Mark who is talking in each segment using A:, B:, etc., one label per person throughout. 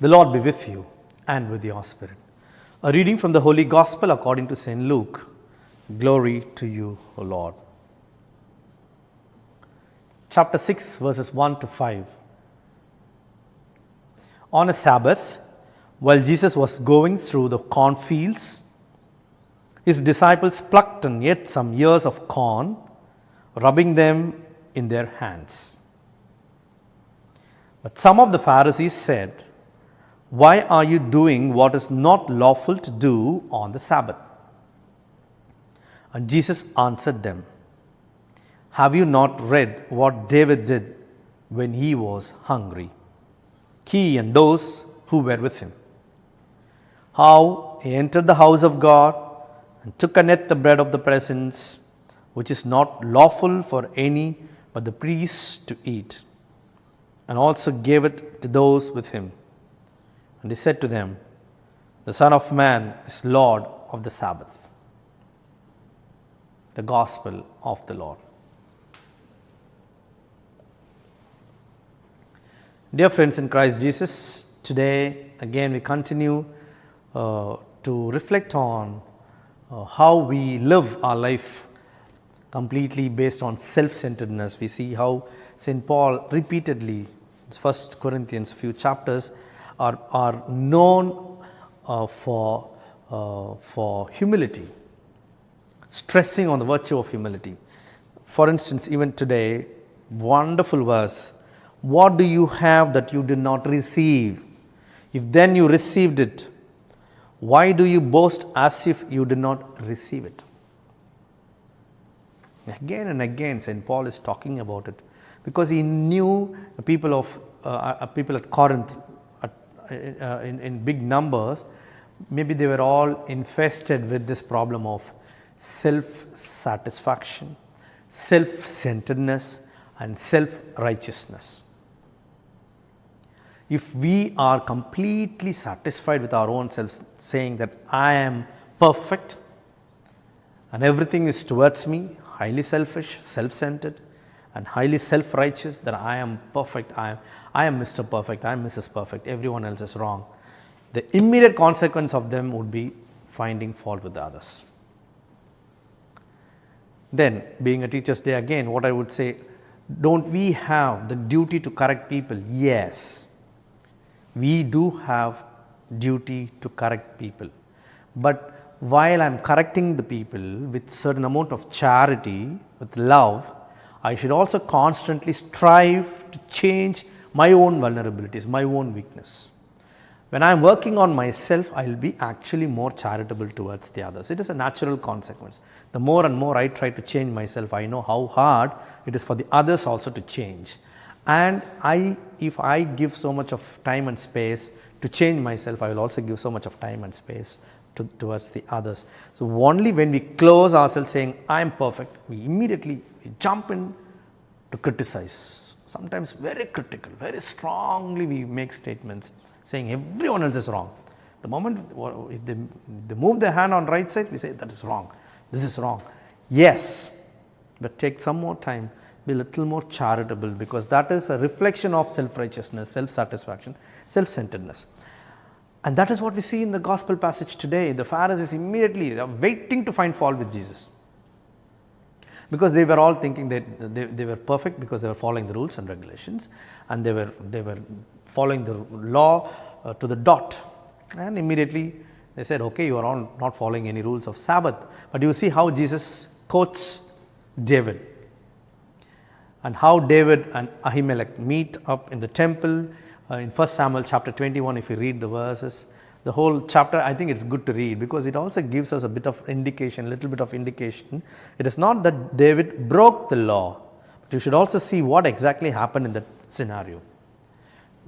A: The Lord be with you and with your spirit. A reading from the Holy Gospel according to St. Luke. Glory to you, O Lord. Chapter 6, verses 1 to 5. On a Sabbath, while Jesus was going through the cornfields, his disciples plucked and ate some ears of corn, rubbing them in their hands. But some of the Pharisees said, "Why are you doing what is not lawful to do on the Sabbath?" And Jesus answered them, "Have you not read what David did when he was hungry, he and those who were with him? How he entered the house of God and took and ate the bread of the presence, which is not lawful for any but the priests to eat, and also gave it to those with him. And he said to them, the Son of Man is Lord of the Sabbath." The Gospel of the Lord. Dear friends in Christ Jesus, today again we continue to reflect on how we live our life completely based on self-centeredness. We see how St. Paul repeatedly, 1 Corinthians, few chapters, are known for humility, stressing on the virtue of humility. For instance, even today, wonderful verse, "What do you have that you did not receive? If then you received it, why do you boast as if you did not receive it?" Again and again, St. Paul is talking about it because he knew the people at Corinth in big numbers. Maybe they were all infested with this problem of self-satisfaction, self-centeredness, and self-righteousness. If we are completely satisfied with our own selves, saying that I am perfect and everything is towards me, highly selfish, self-centered, and highly self-righteous, that I am perfect, I am Mr. Perfect, I am Mrs. Perfect, everyone else is wrong, the immediate consequence of them would be finding fault with the others. Then, being a Teacher's Day again, what I would say, don't we have the duty to correct people? Yes, we do have duty to correct people. But while I am correcting the people with certain amount of charity, with love, I should also constantly strive to change my own vulnerabilities, my own weakness. When I am working on myself, I will be actually more charitable towards the others. It is a natural consequence. The more and more I try to change myself, I know how hard it is for the others also to change. And if I give so much of time and space to change myself, I will also give so much of time and space towards the others. So only when we close ourselves saying, I am perfect, we immediately jump in to criticize. Sometimes very critical, very strongly we make statements saying everyone else is wrong. The moment if they move their hand on right side, we say that is wrong, this is wrong. Yes, but take some more time, be a little more charitable, because that is a reflection of self-righteousness, self-satisfaction, self-centeredness. And that is what we see in the gospel passage today. The Pharisees immediately are waiting to find fault with Jesus, because they were all thinking that they were perfect because they were following the rules and regulations, and they were following the law to the dot. And immediately they said, okay, you are all not following any rules of Sabbath. But you see how Jesus quotes David, and how David and Ahimelech meet up in the temple in 1 Samuel chapter 21. If you read the verses, the whole chapter, I think it's good to read, because it also gives us a bit of indication, little bit of indication. It is not that David broke the law, but you should also see what exactly happened in that scenario.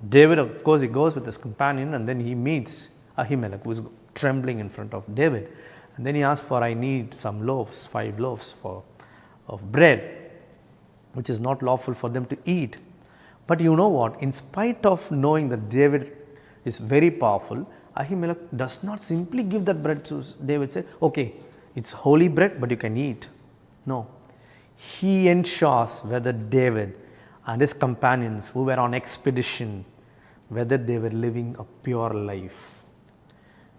A: David, of course, he goes with his companion, and then he meets Ahimelech, who is trembling in front of David. And then he asks for, I need some loaves, 5 loaves of bread, which is not lawful for them to eat. But you know what? In spite of knowing that David is very powerful, Ahimelech does not simply give that bread to David, say, okay, it's holy bread, but you can eat. No. He ensures whether David and his companions who were on expedition whether they were living a pure life,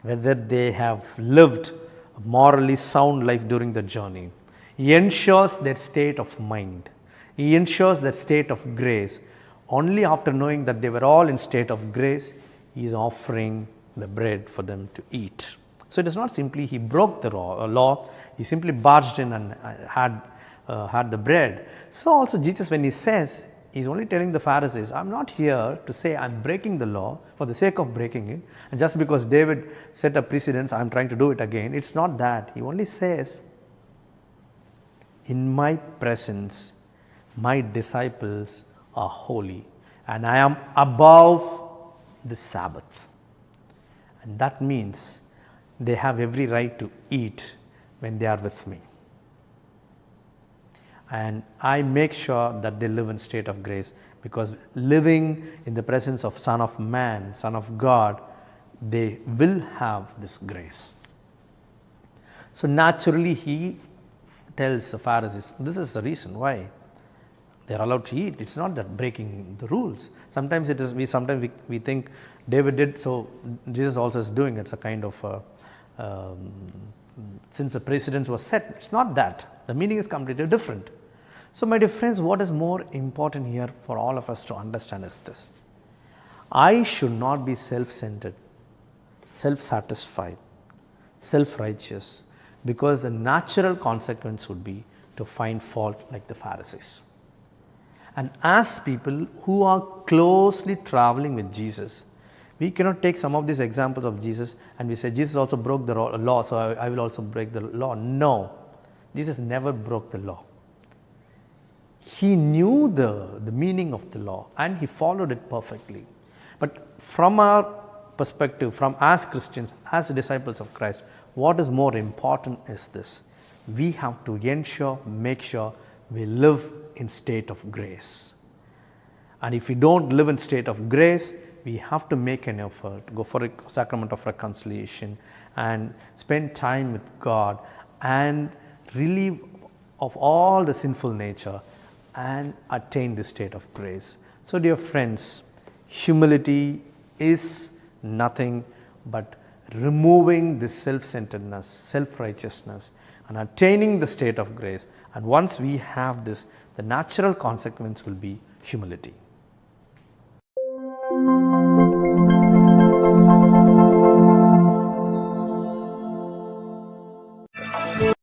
A: whether they have lived a morally sound life during the journey. He ensures their state of mind. He ensures that state of grace. Only after knowing that they were all in state of grace, he is offering the bread for them to eat. So it is not simply he broke the law, he simply barged in and had the bread. So also Jesus, when he says, he's only telling the Pharisees, I'm not here to say I'm breaking the law for the sake of breaking it, and just because David set a precedence, I'm trying to do it again. It's not that. He only says, in my presence, my disciples are holy, and I am above the Sabbath. And that means they have every right to eat when they are with me. And I make sure that they live in state of grace, because living in the presence of Son of Man, Son of God, they will have this grace. So naturally he tells the Pharisees, this is the reason why they are allowed to eat. It's not that breaking the rules. Sometimes it is. We think David did, so Jesus also is doing it. It's a kind of since the precedence was set. It's not that. The meaning is completely different. So my dear friends, what is more important here for all of us to understand is this: I should not be self-centered, self-satisfied, self-righteous, because the natural consequence would be to find fault like the Pharisees. And as people who are closely traveling with Jesus, we cannot take some of these examples of Jesus and we say, Jesus also broke the law, so I will also break the law. No, Jesus never broke the law. He knew the meaning of the law and he followed it perfectly. But from our perspective, from as Christians, as disciples of Christ, what is more important is this: we have to make sure we live in state of grace. And if we don't live in state of grace, we have to make an effort, go for a sacrament of reconciliation and spend time with God and relieve of all the sinful nature and attain the state of grace. So dear friends, humility is nothing but removing this self-centeredness, self-righteousness, and attaining the state of grace. And once we have this, the natural consequence will be humility.